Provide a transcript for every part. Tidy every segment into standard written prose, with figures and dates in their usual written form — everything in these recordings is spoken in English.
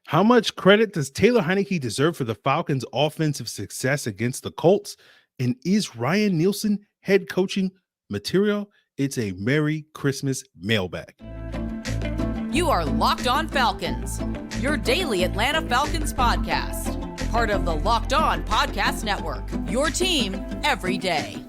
How much credit does Taylor Heinicke deserve for the Falcons' offensive success against the Colts? And is Ryan Nielsen head coaching material? It's a Merry Christmas mailbag. You are Locked On Falcons, your daily Atlanta Falcons podcast. Part of the Locked On Podcast Network, your team every day.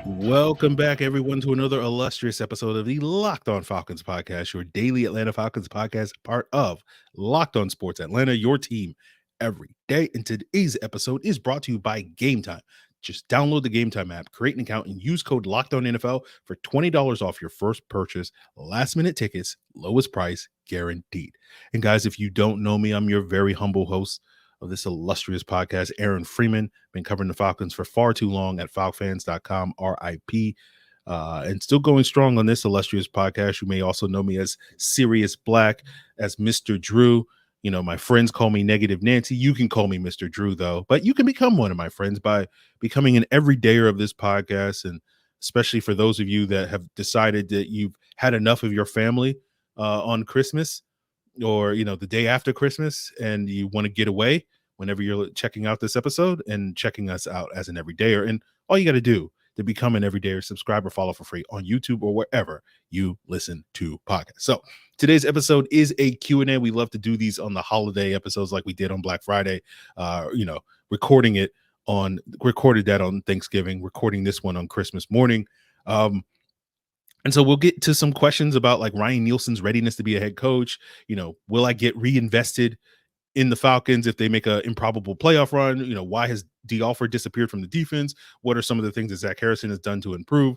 Welcome back, everyone, to another illustrious episode of the Locked On Falcons podcast, your daily Atlanta Falcons podcast, part of Locked On Sports Atlanta, your team every day. And today's episode is brought to you by GameTime. Just download the GameTime app, create an account, and use code LOCKEDONNFL for $20 off your first purchase. Last-minute tickets, lowest price, guaranteed. And guys, if you don't know me, I'm your very humble host of this illustrious podcast, Aaron Freeman. Been covering the Falcons for far too long at falcfans.com, RIP. And still going strong on this illustrious podcast. You may also know me as Sirius Black, as Mr. Drew. You know, my friends call me Negative Nancy. You can call me Mr. Drew, though. But you can become one of my friends by becoming an everydayer of this podcast. And especially for those of you that have decided that you've had enough of your family on Christmas, or the day after Christmas, and you want to get away whenever you're checking out this episode and checking us out as an everydayer. And all you got to do to become an everydayer, subscribe or follow for free on YouTube or wherever you listen to podcasts. So today's episode is a Q&A. We love to do these on the holiday episodes like we did on Black Friday. Recorded that on Thanksgiving, recording this one on Christmas morning. And so we'll get to some questions about like Ryan Nielsen's readiness to be a head coach. Will I get reinvested in the Falcons if they make an improbable playoff run? Why has Dee Alford disappeared from the defense? What are some of the things that Zack Harrison has done to improve?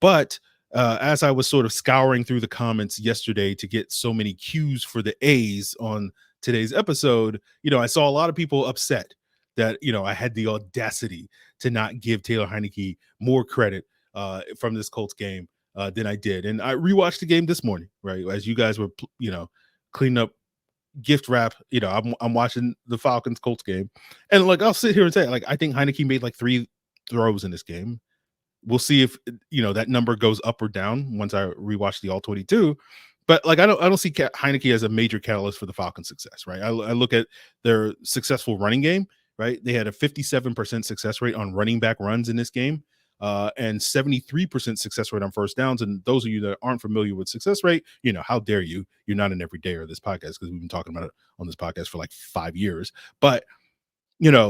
But as I was sort of scouring through the comments yesterday to get so many cues for the A's on today's episode, I saw a lot of people upset that, I had the audacity to not give Taylor Heinicke more credit from this Colts game than I did. And I rewatched the game this morning, right? As you guys were, cleaning up gift wrap, I'm watching the Falcons Colts game. And like, I'll sit here and say, like, I think Heinicke made like 3 throws in this game. We'll see if, that number goes up or down once I rewatch the all 22. But like, I don't see Heinicke as a major catalyst for the Falcons' success, right? I look at their successful running game, right? They had a 57% success rate on running back runs in this game. And 73% success rate on first downs. And those of you that aren't familiar with success rate, how dare you? You're not an everydayer of this podcast, because we've been talking about it on this podcast for like 5 years. But,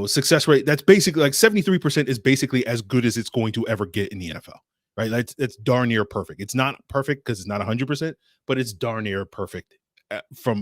success rate, that's basically like 73% is basically as good as it's going to ever get in the NFL, right? That's darn near perfect. It's not perfect because it's not 100%, but it's darn near perfect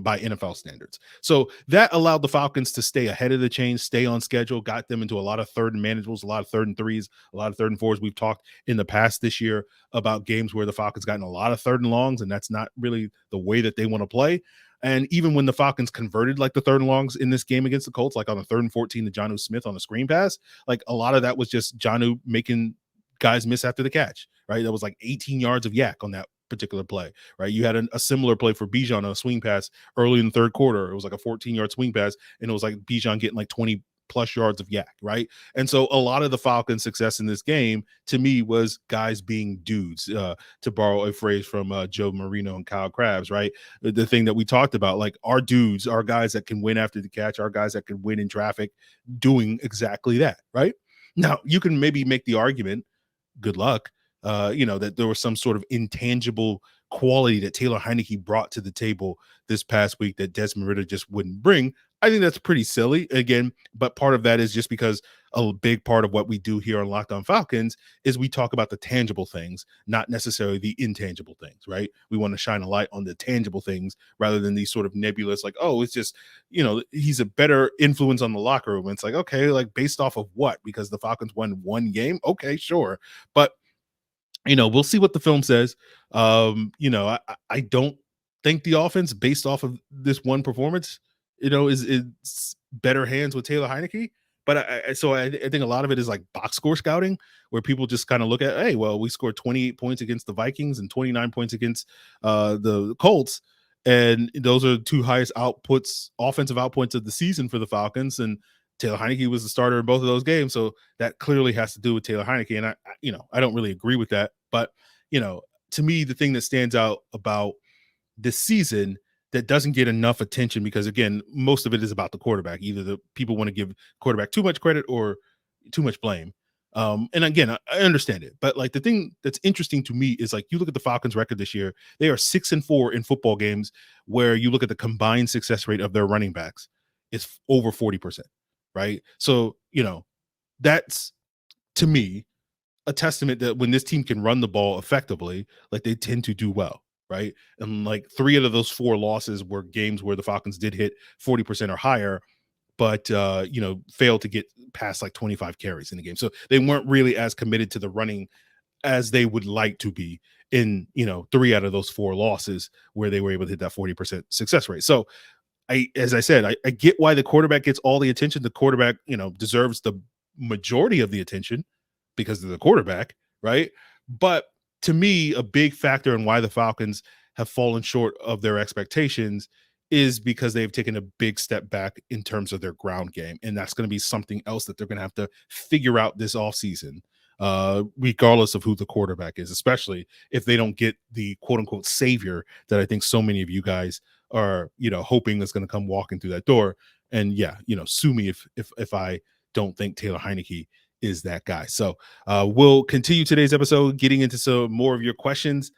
by NFL standards. So that allowed the Falcons to stay ahead of the chain, stay on schedule, got them into a lot of third and manageables, a lot of third and threes, a lot of third and fours. We've talked in the past this year about games where the Falcons gotten a lot of third and longs, and that's not really the way that they want to play. And even when the Falcons converted like the third and longs in this game against the Colts, like on the 3rd and 14 to Jonnu Smith on a screen pass, like a lot of that was just Jonnu making guys miss after the catch, right? That was like 18 yards of yak on that particular play, right? You had a similar play for Bijan on a swing pass early in the third quarter. It was like a 14-yard swing pass, and it was like Bijan getting like 20 plus yards of yak, right? And so a lot of the Falcons' success in this game, to me, was guys being dudes, to borrow a phrase from Joe Marino and Kyle Krabs, right? The thing that we talked about, like our dudes, our guys that can win after the catch, our guys that can win in traffic, doing exactly that, right? Now, you can maybe make the argument, good luck, that there was some sort of intangible quality that Taylor Heinicke brought to the table this past week that Desmond Ridder just wouldn't bring. I think that's pretty silly, again, but part of that is just because a big part of what we do here on Locked On Falcons is we talk about the tangible things, not necessarily the intangible things, right? We want to shine a light on the tangible things rather than these sort of nebulous, like, oh, it's just, he's a better influence on the locker room. And it's like, okay, like based off of what? Because the Falcons won one game? Okay, sure. But we'll see what the film says. I don't think the offense, based off of this one performance, is better hands with Taylor Heinicke. But I think a lot of it is like box score scouting, where people just kind of look at, hey, well, we scored 28 points against the Vikings and 29 points against the Colts. And those are the 2 highest offensive outpoints of the season for the Falcons. And Taylor Heinicke was the starter in both of those games, so that clearly has to do with Taylor Heinicke. And I don't really agree with that, but to me, the thing that stands out about this season that doesn't get enough attention, because again, most of it is about the quarterback. Either the people want to give quarterback too much credit or too much blame. And again, I understand it, but like the thing that's interesting to me is like you look at the Falcons record this year, they are 6-4 in football games where you look at the combined success rate of their running backs, it's over 40%, right? So, that's to me a testament that when this team can run the ball effectively, like they tend to do well, right? And like 3 out of those 4 losses were games where the Falcons did hit 40% or higher, but failed to get past like 25 carries in the game. So they weren't really as committed to the running as they would like to be in 3 out of those 4 losses where they were able to hit that 40% success rate. So as I said, I get why the quarterback gets all the attention. The quarterback, deserves the majority of the attention because of the quarterback, right? But to me, a big factor in why the Falcons have fallen short of their expectations is because they've taken a big step back in terms of their ground game. And that's going to be something else that they're going to have to figure out this offseason, regardless of who the quarterback is, especially if they don't get the quote unquote savior that I think so many of you guys are, hoping is going to come walking through that door. And yeah, sue me if I don't think Taylor Heinicke is that guy. So we'll continue today's episode, getting into some more of your questions,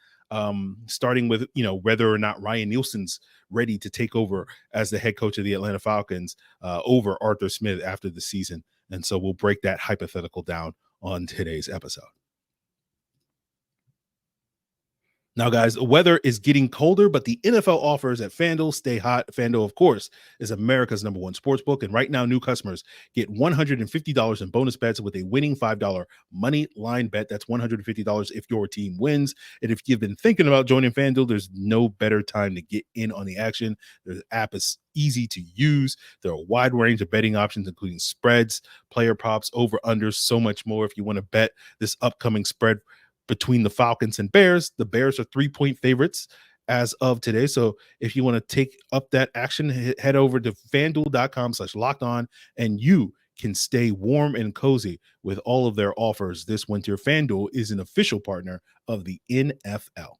starting with, whether or not Ryan Nielsen's ready to take over as the head coach of the Atlanta Falcons over Arthur Smith after the season. And so we'll break that hypothetical down on today's episode. Now, guys, the weather is getting colder, but the NFL offers at FanDuel stay hot. FanDuel, of course, is America's #1 sportsbook. And right now, new customers get $150 in bonus bets with a winning $5 money line bet. That's $150 if your team wins. And if you've been thinking about joining FanDuel, there's no better time to get in on the action. The app is easy to use. There are a wide range of betting options, including spreads, player props, over-unders, so much more. If you want to bet this upcoming spread between the Falcons and Bears, the Bears are 3-point favorites as of today. So if you want to take up that action, head over to fanduel.com/lockedon and you can stay warm and cozy with all of their offers this winter. FanDuel is an official partner of the NFL.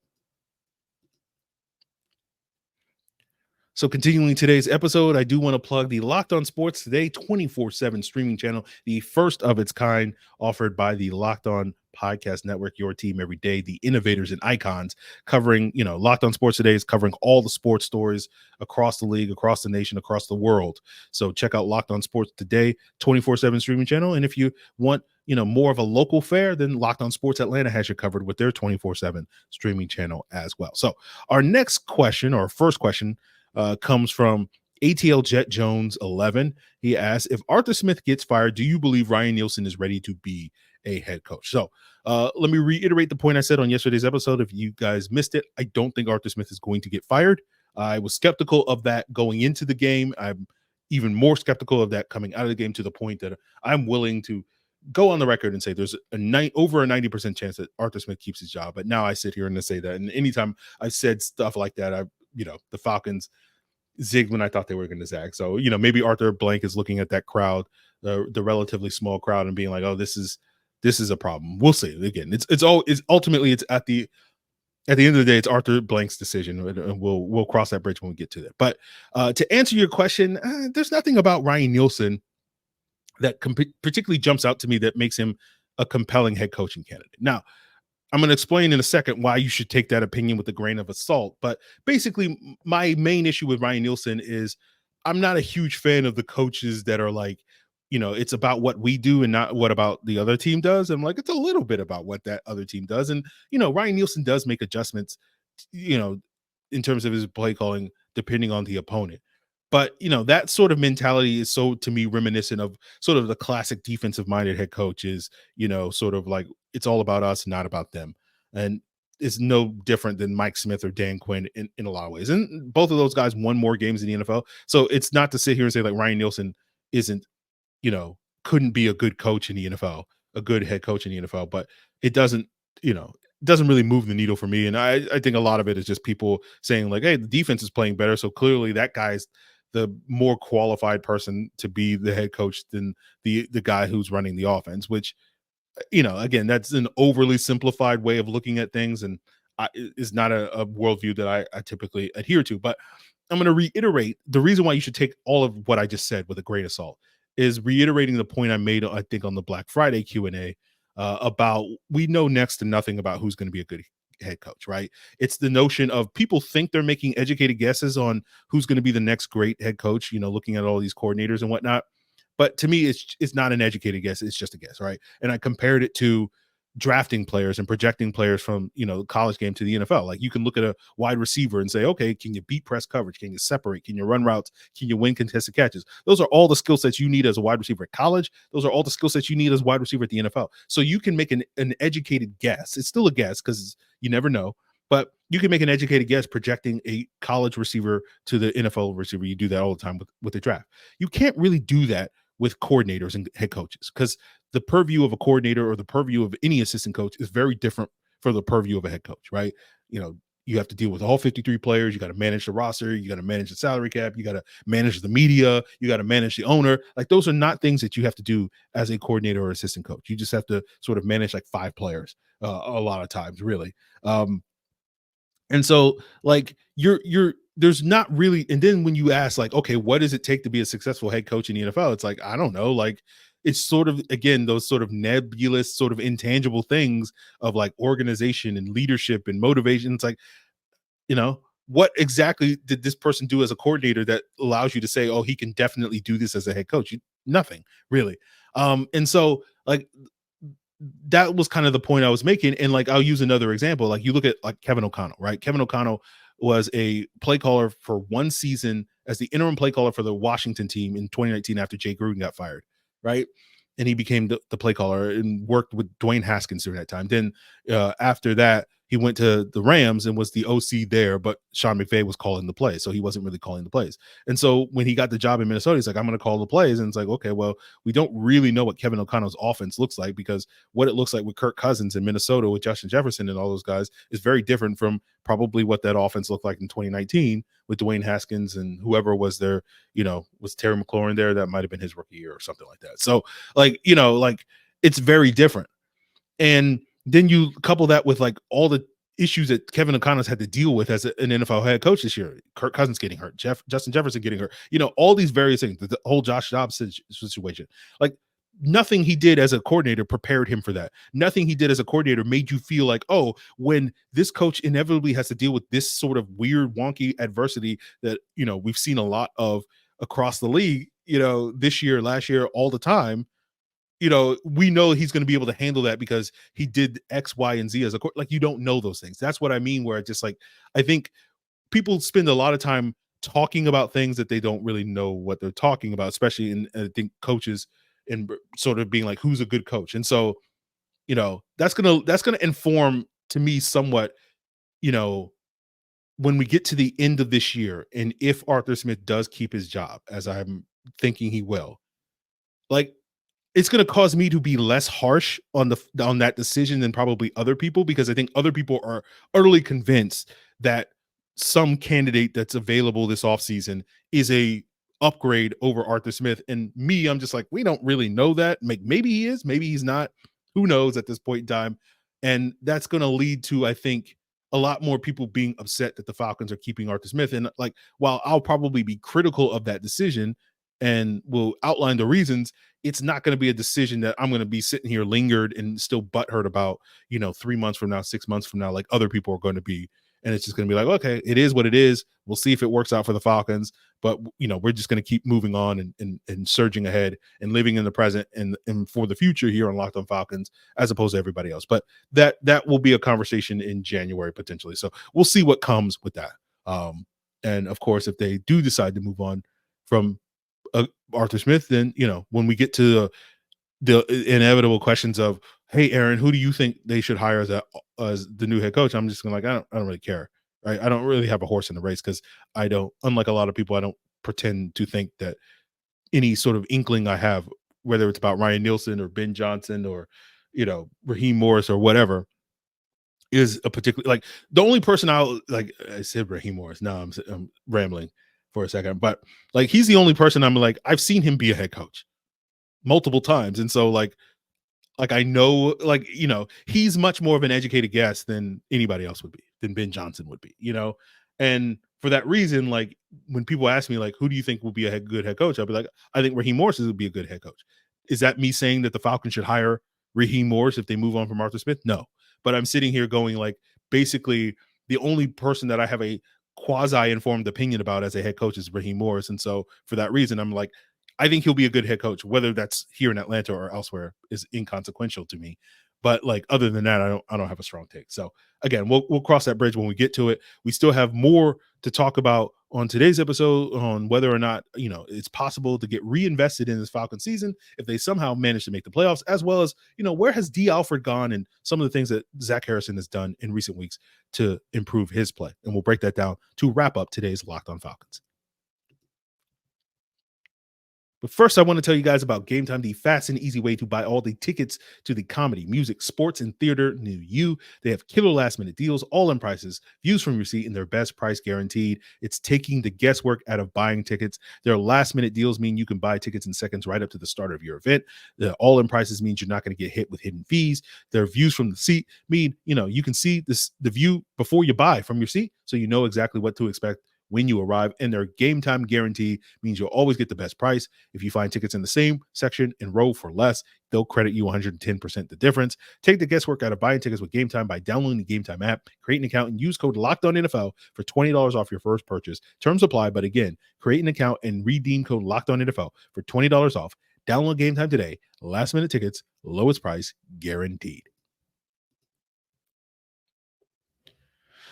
So continuing today's episode, I do want to plug the Locked On Sports Today 24/7 streaming channel, the first of its kind offered by the Locked On Podcast Network, your team every day, the innovators and icons covering, Locked On Sports Today is covering all the sports stories across the league, across the nation, across the world. So check out Locked On Sports Today 24/7 streaming channel. And if you want, more of a local fare, then Locked On Sports Atlanta has you covered with their 24/7 streaming channel as well. So our next question, or first question, comes from ATL Jet Jones 11. He asks, if Arthur Smith gets fired, do you believe Ryan Nielsen is ready to be a head coach? So let me reiterate the point I said on yesterday's episode. If you guys missed it, I don't think Arthur Smith is going to get fired. I was skeptical of that going into the game. I'm even more skeptical of that coming out of the game, to the point that I'm willing to go on the record and say there's over a 90% chance that Arthur Smith keeps his job. But now I sit here and I say that. And anytime I've said stuff like that, the Falcons zigged when I thought they were going to zag. So, maybe Arthur Blank is looking at that crowd, the relatively small crowd, and being like, oh, this is a problem. We'll see. Again, it's ultimately at the end of the day, it's Arthur Blank's decision, and we'll cross that bridge when we get to that. But to answer your question, there's nothing about Ryan Nielsen that particularly jumps out to me that makes him a compelling head coaching candidate. Now, I'm going to explain in a second why you should take that opinion with a grain of salt. But basically, my main issue with Ryan Nielsen is I'm not a huge fan of the coaches that are like, it's about what we do and not what about the other team does. I'm like, it's a little bit about what that other team does. And, Ryan Nielsen does make adjustments, in terms of his play calling, depending on the opponent. But, that sort of mentality is so, to me, reminiscent of sort of the classic defensive minded head coaches, sort of like it's all about us, not about them. And it's no different than Mike Smith or Dan Quinn in a lot of ways. And both of those guys won more games in the NFL. So it's not to sit here and say like Ryan Nielsen isn't, couldn't be a good coach in the NFL, a good head coach in the NFL, but it doesn't really move the needle for me. And I think a lot of it is just people saying like, hey, the defense is playing better. So clearly that guy's the more qualified person to be the head coach than the guy who's running the offense, which, again, that's an overly simplified way of looking at things, and is not a worldview that I typically adhere to. But I'm going to reiterate the reason why you should take all of what I just said with a grain of salt is reiterating the point I made, I think, on the Black Friday Q&A about we know next to nothing about who's going to be a good head coach, right? It's the notion of people think they're making educated guesses on who's going to be the next great head coach, looking at all these coordinators and whatnot. But to me, it's not an educated guess. It's just a guess, right? And I compared it to drafting players and projecting players from, the college game to the NFL. Like, you can look at a wide receiver and say, okay, can you beat press coverage? Can you separate? Can you run routes? Can you win contested catches? Those are all the skill sets you need as a wide receiver at college. Those are all the skill sets you need as a wide receiver at the NFL. So you can make an educated guess. It's still a guess because you never know. But you can make an educated guess projecting a college receiver to the NFL receiver. You do that all the time with the draft. You can't really do that with coordinators and head coaches, because the purview of a coordinator or the purview of any assistant coach is very different from the purview of a head coach, right? You have to deal with all 53 players. You got to manage the roster. You got to manage the salary cap. You got to manage the media. You got to manage the owner. Like, those are not things that you have to do as a coordinator or assistant coach. You just have to sort of manage like 5 players a lot of times, really. And so, like, you're there's not really, and then when you ask, like, okay, what does it take to be a successful head coach in the NFL? It's like, I don't know. Like, it's sort of, again, those sort of nebulous, sort of intangible things of like organization and leadership and motivation. It's like, what exactly did this person do as a coordinator that allows you to say, oh, he can definitely do this as a head coach? Nothing really. And so, like, that was kind of the point I was making. And like, I'll use another example. Like, you look at like Kevin O'Connell, right? Kevin O'Connell was a play caller for one season as the interim play caller for the Washington team in 2019 after Jay Gruden got fired, right? And he became the play caller and worked with Dwayne Haskins during that time. Then after that, he went to the Rams and was the OC there, but Sean McVay was calling the plays, so he wasn't really calling the plays. And so when he got the job in Minnesota, he's like, I'm going to call the plays. And it's like, okay, well, we don't really know what Kevin O'Connell's offense looks like, because what it looks like with Kirk Cousins in Minnesota with Justin Jefferson and all those guys is very different from probably what that offense looked like in 2019 with Dwayne Haskins and whoever was there, was Terry McLaurin there? That might've been his rookie year or something like that. So like, like, it's very different. And then you couple that with like all the issues that Kevin O'Connell's had to deal with as an NFL head coach this year. Kirk Cousins getting hurt, Justin Jefferson getting hurt, all these various things, the whole Josh Dobbs situation. Like, nothing he did as a coordinator prepared him for that. Nothing he did as a coordinator made you feel like, oh, when this coach inevitably has to deal with this sort of weird, wonky adversity that, we've seen a lot of across the league, this year, last year, all the time, we know he's going to be able to handle that because he did X, Y, and Z as a court. Like, you don't know those things. That's what I mean, where I just like, I think people spend a lot of time talking about things that they don't really know what they're talking about, especially in, I think, coaches and sort of being like, who's a good coach? And so, that's going to inform to me somewhat, when we get to the end of this year, and if Arthur Smith does keep his job, as I'm thinking he will, like, it's going to cause me to be less harsh on that decision than probably other people, because I think other people are utterly convinced that some candidate that's available this offseason is a upgrade over Arthur Smith. And me, I'm just like, we don't really know that. Maybe he is, maybe he's not. Who knows at this point in time? And that's going to lead to, I think, a lot more people being upset that the Falcons are keeping Arthur Smith. And like, while I'll probably be critical of that decision and will outline the reasons, it's not going to be a decision that I'm going to be sitting here lingered and still butthurt about, 3 months from now, 6 months from now, like other people are going to be. And it's just going to be like, okay, it is what it is. We'll see if it works out for the Falcons, but we're just going to keep moving on and surging ahead and living in the present and for the future here on Locked On Falcons, as opposed to everybody else. But that will be a conversation in January potentially. So we'll see what comes with that. And of course, if they do decide to move on from Arthur Smith, then when we get to the inevitable questions of, hey, Aaron, who do you think they should hire as the new head coach? I'm just gonna like, I don't really care, right? I don't really have a horse in the race, because I don't, unlike a lot of people, I don't pretend to think that any sort of inkling I have, whether it's about Ryan Nielsen or Ben Johnson or Raheem Morris or whatever, is a particular, like, the only person I said Raheem Morris. No, I'm rambling. for a second, but like he's the only person I'm like, I've seen him be a head coach multiple times. And so like I know, like, he's much more of an educated guess than anybody else would be, than Ben Johnson would be, and for that reason, like when people ask me like, who do you think will be a good head coach? I'll be like, I think Raheem Morris would be a good head coach. Is that me saying that the Falcons should hire Raheem Morris if they move on from Arthur Smith? No, but I'm sitting here going like, basically the only person that I have a quasi-informed opinion about as a head coach is Raheem Morris. And so for that reason, I'm like, I think he'll be a good head coach. Whether that's here in Atlanta or elsewhere is inconsequential to me. But like other than that, I don't have a strong take. So again, we'll cross that bridge when we get to it. We still have more to talk about on today's episode on whether or not it's possible to get reinvested in this Falcon season if they somehow manage to make the playoffs, as well as where has Dee Alford gone and some of the things that Zack Harrison has done in recent weeks to improve his play. And we'll break that down to wrap up today's Locked On Falcons. But first, I want to tell you guys about GameTime, the fast and easy way to buy all the tickets to the comedy, music, sports, and theater near you. They have killer last-minute deals, all-in prices, views from your seat, and their best price guaranteed. It's taking the guesswork out of buying tickets. Their last-minute deals mean you can buy tickets in seconds right up to the start of your event. The all-in prices means you're not going to get hit with hidden fees. Their views from the seat mean, you can see the view before you buy from your seat, so you know exactly what to expect when you arrive. And their game time guarantee means you'll always get the best price. If you find tickets in the same section and row for less, they'll credit you 110% the difference. Take the guesswork out of buying tickets with Game Time by downloading the Game Time app, create an account, and use code LOCKEDONNFL for $20 off your first purchase. Terms apply, but again, create an account and redeem code LOCKEDONNFL for $20 off. Download Game Time today. Last minute tickets, lowest price guaranteed.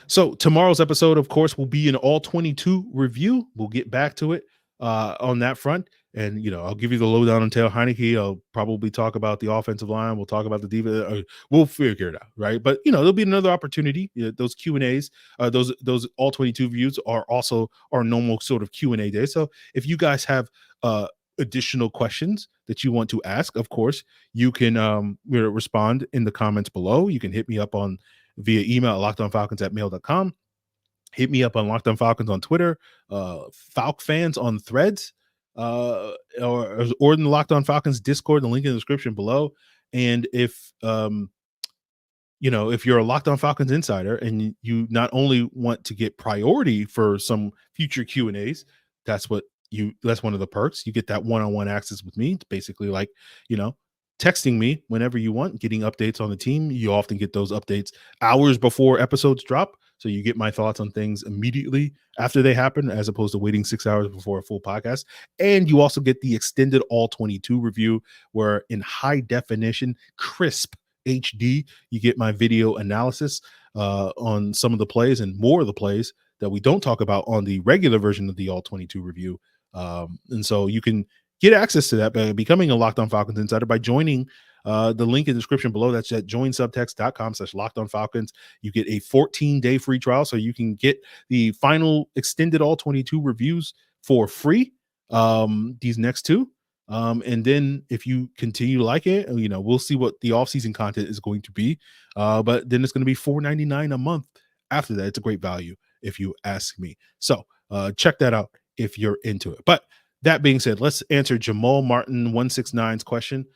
So tomorrow's episode, of course, will be an all 22 review. We'll get back to it on that front. And, I'll give you the lowdown on Taylor Heinicke. I'll probably talk about the offensive line. We'll talk about the defense. We'll figure it out, right? But, there'll be another opportunity. Those Q&As, those all 22 views are also our normal sort of Q&A day. So if you guys have additional questions that you want to ask, of course, you can respond in the comments below. You can hit me up via email at lockedonfalcons@mail.com. Hit me up on Locked On Falcons on Twitter, Falc fans on Threads, or in the Locked On Falcons Discord, the link in the description below. And if if you're a Locked On Falcons insider and you not only want to get priority for some future Q&As, that's one of the perks. You get that one-on-one access with me. It's basically like, texting me whenever you want, getting updates on the team. You often get those updates hours before episodes drop. So you get my thoughts on things immediately after they happen, as opposed to waiting 6 hours before a full podcast. And you also get the extended all 22 review, where in high definition, crisp HD, you get my video analysis on some of the plays and more of the plays that we don't talk about on the regular version of the all 22 review. And so you can get access to that by becoming a Locked On Falcons insider by joining the link in the description below. That's at joinsubtext.com/LockedOnFalcons. You get a 14-day free trial, so you can get the final extended all 22 reviews for free, these next two. And then if you continue to like it, we'll see what the off-season content is going to be. But then it's going to be $4.99 a month after that. It's a great value if you ask me. So check that out if you're into it. But that being said, let's answer Jamal Martin 169's question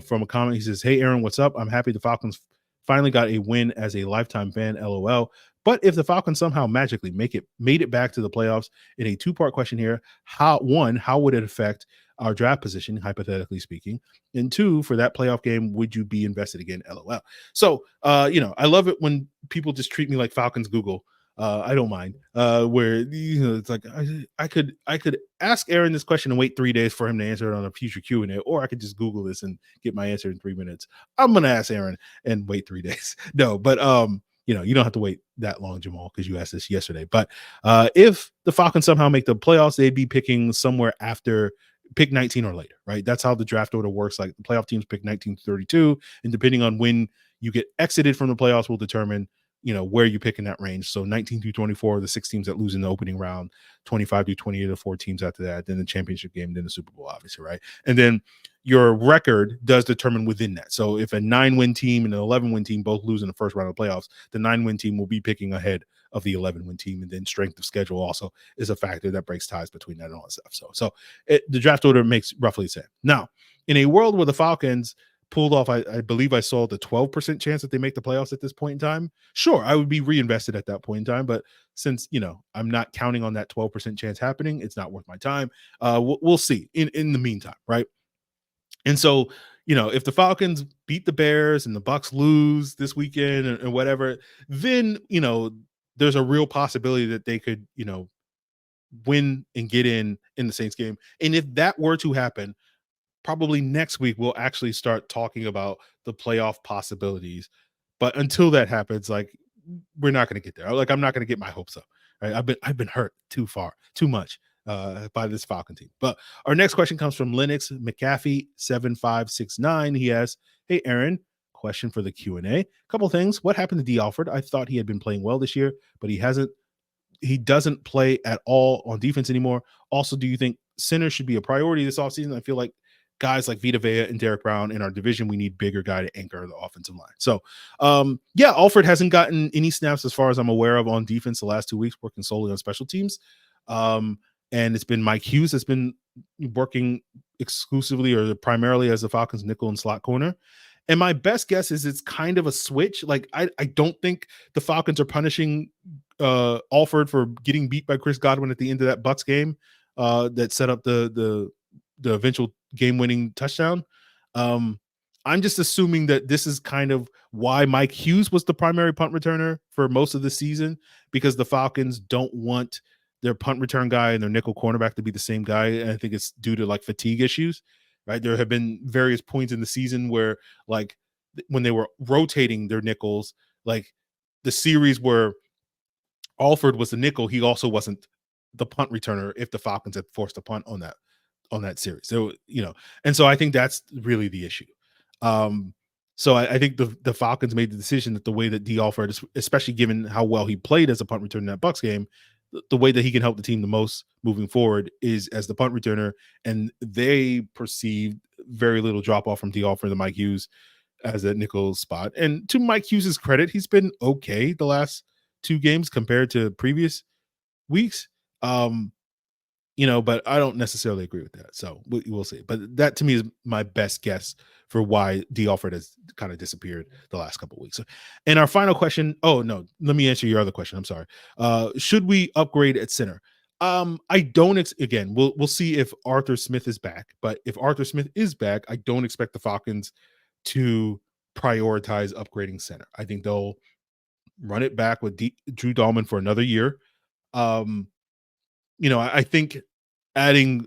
from a comment. He says, "Hey, Aaron, what's up? I'm happy the Falcons finally got a win as a lifetime fan, LOL. But if the Falcons somehow magically made it back to the playoffs, in a two-part question here, how would it affect our draft position, hypothetically speaking? And two, for that playoff game, would you be invested again, LOL?" So, I love it when people just treat me like Falcons Google. I don't mind. Where it's like I could ask Aaron this question and wait 3 days for him to answer it on a future Q&A, or I could just Google this and get my answer in 3 minutes. I'm gonna ask Aaron and wait 3 days. No, but you don't have to wait that long, Jamal, because you asked this yesterday. But if the Falcons somehow make the playoffs, they'd be picking somewhere after pick 19 or later, right? That's how the draft order works. Like the playoff teams pick 19 to 32, and depending on when you get exited from the playoffs will determine where you pick in that range. So 19 through 24, the 6 teams that lose in the opening round, 25 through 28, the 4 teams after that, then the championship game, then the Super Bowl, obviously, right? And then your record does determine within that. So if a 9-win team and an 11-win team both lose in the first round of the playoffs, the 9-win team will be picking ahead of the 11-win team, and then strength of schedule also is a factor that breaks ties between that and all that stuff. So the draft order makes roughly sense. Now, in a world where the Falcons pulled off, I believe I saw the 12% chance that they make the playoffs at this point in time. Sure, I would be reinvested at that point in time, but since I'm not counting on that 12% chance happening, it's not worth my time. We'll see in the meantime, right? And so, if the Falcons beat the Bears and the Bucks lose this weekend and whatever, then there's a real possibility that they could win and get in the Saints game. And if that were to happen, probably next week we'll actually start talking about the playoff possibilities. But until that happens, like, we're not going to get there. Like, I'm not going to get my hopes up. Right? I've been hurt too much by this Falcon team. But our next question comes from Linux McAfee 7569. He asks, "Hey Aaron, question for the Q&A. Couple things. What happened to Dee Alford? I thought he had been playing well this year, but he doesn't play at all on defense anymore. Also, do you think center should be a priority this offseason? I feel like guys like Vita Vea and Derek Brown in our division, we need bigger guy to anchor the offensive line." So, Alford hasn't gotten any snaps as far as I'm aware of on defense the last 2 weeks, working solely on special teams. And it's been Mike Hughes that's been working exclusively or primarily as the Falcons nickel and slot corner. And my best guess is it's kind of a switch. Like, I don't think the Falcons are punishing Alford for getting beat by Chris Godwin at the end of that Bucks game that set up the eventual game-winning touchdown. I'm just assuming that this is kind of why Mike Hughes was the primary punt returner for most of the season, because the Falcons don't want their punt return guy and their nickel cornerback to be the same guy. And I think it's due to like fatigue issues, right? There have been various points in the season where, like, when they were rotating their nickels, like the series where Alford was the nickel, he also wasn't the punt returner if the Falcons had forced a punt on that series. So, and so I think that's really the issue. So I think the Falcons made the decision that the way that Dee Alford, especially given how well he played as a punt returner in that Bucks game, the way that he can help the team the most moving forward is as the punt returner. And they perceived very little drop off from Dee Alford to Mike Hughes as a nickel spot. And to Mike Hughes' credit, he's been okay the last 2 games compared to previous weeks. But I don't necessarily agree with that. So we'll see. But that to me is my best guess for why Dee Alford has kind of disappeared the last couple of weeks. And our final question. Oh no, let me answer your other question. I'm sorry. Should we upgrade at center? I don't. Again, we'll see if Arthur Smith is back. But if Arthur Smith is back, I don't expect the Falcons to prioritize upgrading center. I think they'll run it back with Drew Dahlman for another year. I think adding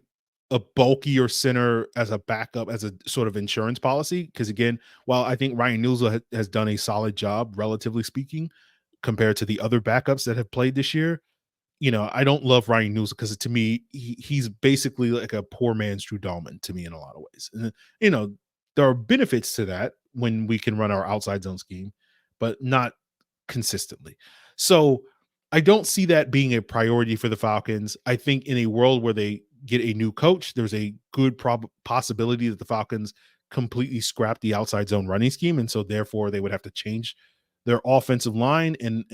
a bulkier center as a backup, as a sort of insurance policy, because again, while I think Ryan Nielsen has done a solid job, relatively speaking, compared to the other backups that have played this year, I don't love Ryan Nielsen because to me, he's basically like a poor man's Drew Dahlman to me in a lot of ways. And, there are benefits to that when we can run our outside zone scheme, but not consistently. So I don't see that being a priority for the Falcons. I think in a world where they get a new coach, there's a good possibility that the Falcons completely scrap the outside zone running scheme. And so therefore they would have to change their offensive line and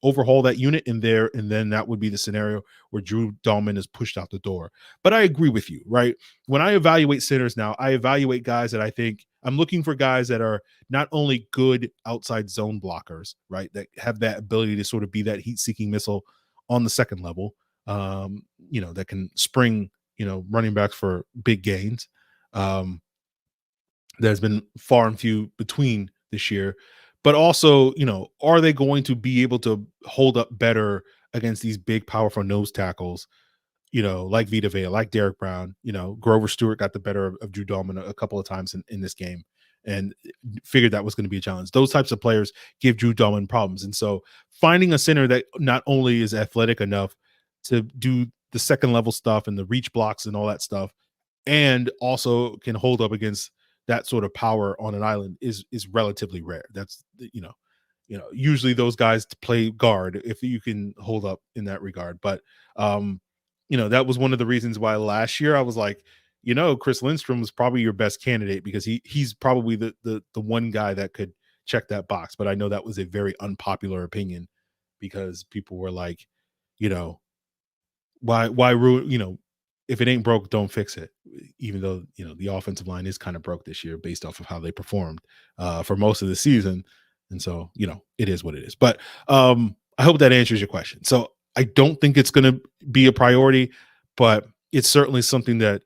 overhaul that unit in there. And then that would be the scenario where Drew Dahlman is pushed out the door. But I agree with you, right? When I evaluate centers now, I evaluate guys that I think I'm looking for guys that are not only good outside zone blockers, right? That have that ability to sort of be that heat-seeking missile on the second level, that can spring, running backs for big gains. There's been far and few between this year. But also, are they going to be able to hold up better against these big, powerful nose tackles, like Vita Vea, like Derek Brown? Grover Stewart got the better of Drew Dahlman a couple of times in this game and figured that was going to be a challenge. Those types of players give Drew Dahlman problems. And so finding a center that not only is athletic enough to do the second level stuff and the reach blocks and all that stuff, and also can hold up against that sort of power on an island is relatively rare. That's, usually those guys play guard if you can hold up in that regard. But, that was one of the reasons why last year I was like, Chris Lindstrom was probably your best candidate because he's probably the one guy that could check that box. But I know that was a very unpopular opinion because people were like, you know, why ruin, if it ain't broke, don't fix it. Even though, the offensive line is kind of broke this year based off of how they performed for most of the season. And so, it is what it is. But I hope that answers your question. So I don't think it's going to be a priority, but it's certainly something that,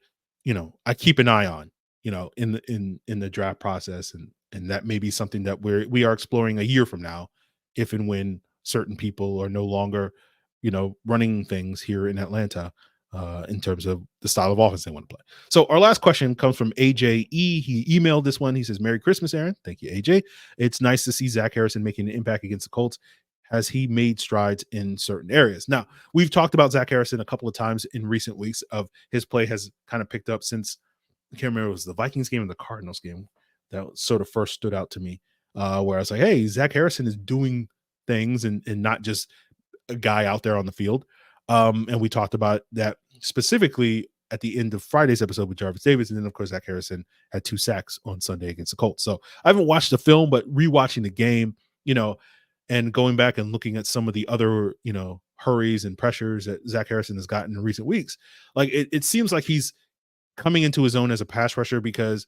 I keep an eye on, in the draft process. And that may be something that we are exploring a year from now, if and when certain people are no longer, running things here in Atlanta in terms of the style of offense they want to play. So our last question comes from AJE. He emailed this one. He says, "Merry Christmas, Aaron." Thank you, AJ. "It's nice to see Zack Harrison making an impact against the Colts. Has he made strides in certain areas?" Now, we've talked about Zack Harrison a couple of times in recent weeks. Of his play has kind of picked up since, I can't remember, it was the Vikings game and the Cardinals game that sort of first stood out to me, where I was like, hey, Zack Harrison is doing things and not just a guy out there on the field. And we talked about that specifically at the end of Friday's episode with Jarvis Davis. And then, of course, Zack Harrison had 2 sacks on Sunday against the Colts. So I haven't watched the film, but rewatching the game, and going back and looking at some of the other, hurries and pressures that Zack Harrison has gotten in recent weeks, like it seems like he's coming into his own as a pass rusher because,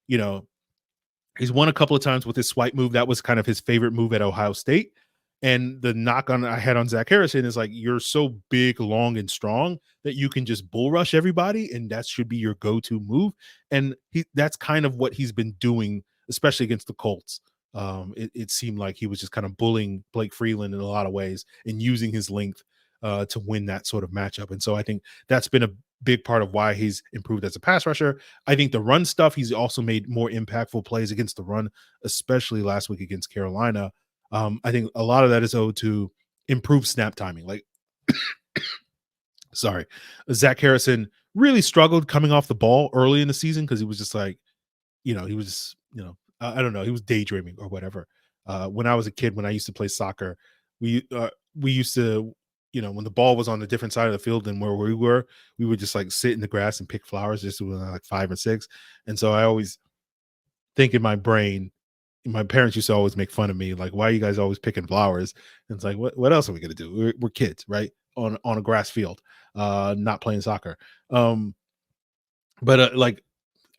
he's won a couple of times with his swipe move. That was kind of his favorite move at Ohio State. And the knock on I had on Zack Harrison is like, you're so big, long, and strong that you can just bull rush everybody, and that should be your go-to move. And that's kind of what he's been doing, especially against the Colts. It seemed like he was just kind of bullying Blake Freeland in a lot of ways and using his length to win that sort of matchup. And so I think that's been a big part of why he's improved as a pass rusher. I think the run stuff, he's also made more impactful plays against the run, especially last week against Carolina. I think a lot of that is owed to improved snap timing. Like, sorry, Zack Harrison really struggled coming off the ball early in the season because he was just like, he was, I don't know, he was daydreaming or whatever. When I was a kid, when I used to play soccer, we used to, when the ball was on a different side of the field than where we were, we would just like sit in the grass and pick flowers just when I was like 5 or 6. And so I always think in my brain, my parents used to always make fun of me, like, why are you guys always picking flowers? And it's like, what else are we going to do? We're kids, right? On a grass field, not playing soccer. But like,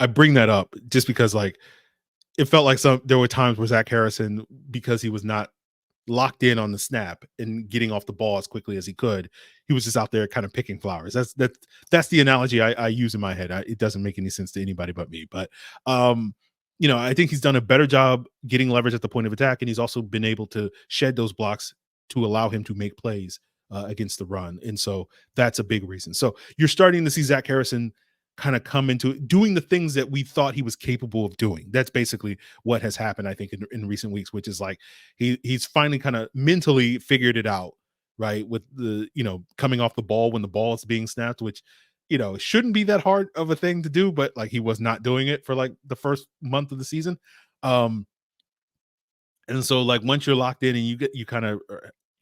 I bring that up just because like, it felt like there were times where Zack Harrison, because he was not locked in on the snap and getting off the ball as quickly as he could, he was just out there kind of picking flowers. That's the analogy I use in my head. It doesn't make any sense to anybody but me. But I think he's done a better job getting leverage at the point of attack, and he's also been able to shed those blocks to allow him to make plays against the run. And so that's a big reason. So you're starting to see Zack Harrison kind of come into doing the things that we thought he was capable of doing. That's basically what has happened, I think, in recent weeks, which is like he's finally kind of mentally figured it out, right? With the, coming off the ball when the ball is being snapped, which, shouldn't be that hard of a thing to do, but like he was not doing it for like the first month of the season. And so like once you're locked in and you kind of,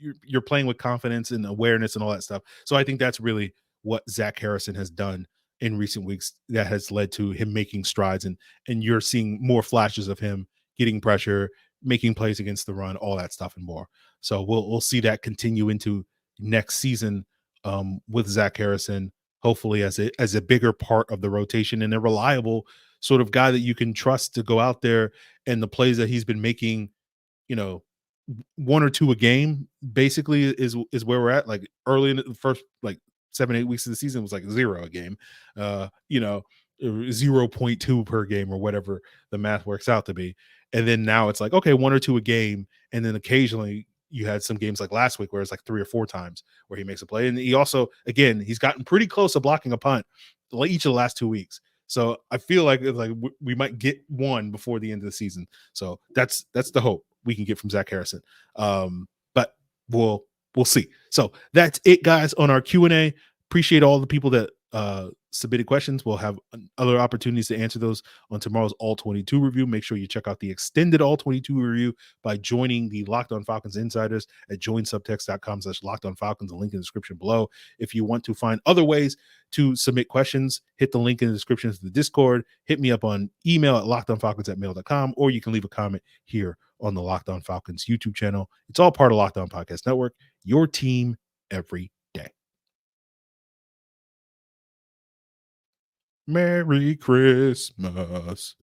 you're playing with confidence and awareness and all that stuff. So I think that's really what Zack Harrison has done in recent weeks that has led to him making strides, and you're seeing more flashes of him getting pressure, making plays against the run, all that stuff and more. So we'll see that continue into next season with Zack Harrison, hopefully as a bigger part of the rotation and a reliable sort of guy that you can trust to go out there, and the plays that he's been making, 1 or 2 a game basically is where we're at. Like early in the first like 7-8 weeks of the season was like 0 a game, 0.2 per game or whatever the math works out to be. And then now it's like, okay, 1 or 2 a game. And then occasionally you had some games like last week where it's like 3 or 4 times where he makes a play. And he also, again, he's gotten pretty close to blocking a punt each of the last 2 weeks. So I feel like we might get one before the end of the season. So that's the hope we can get from Zack Harrison. But we'll see. So that's it, guys, on our Q&A. Appreciate all the people that submitted questions. We'll have other opportunities to answer those on tomorrow's All 22 review. Make sure you check out the extended All 22 review by joining the Locked On Falcons Insiders at joinsubtext.com/LockedOnFalcons, the link in the description below. If you want to find other ways to submit questions, hit the link in the description to the Discord. Hit me up on email at lockedonfalcons@mail.com, or you can leave a comment here on the Locked On Falcons YouTube channel. It's all part of Locked On Podcast Network, your team every day. Merry Christmas.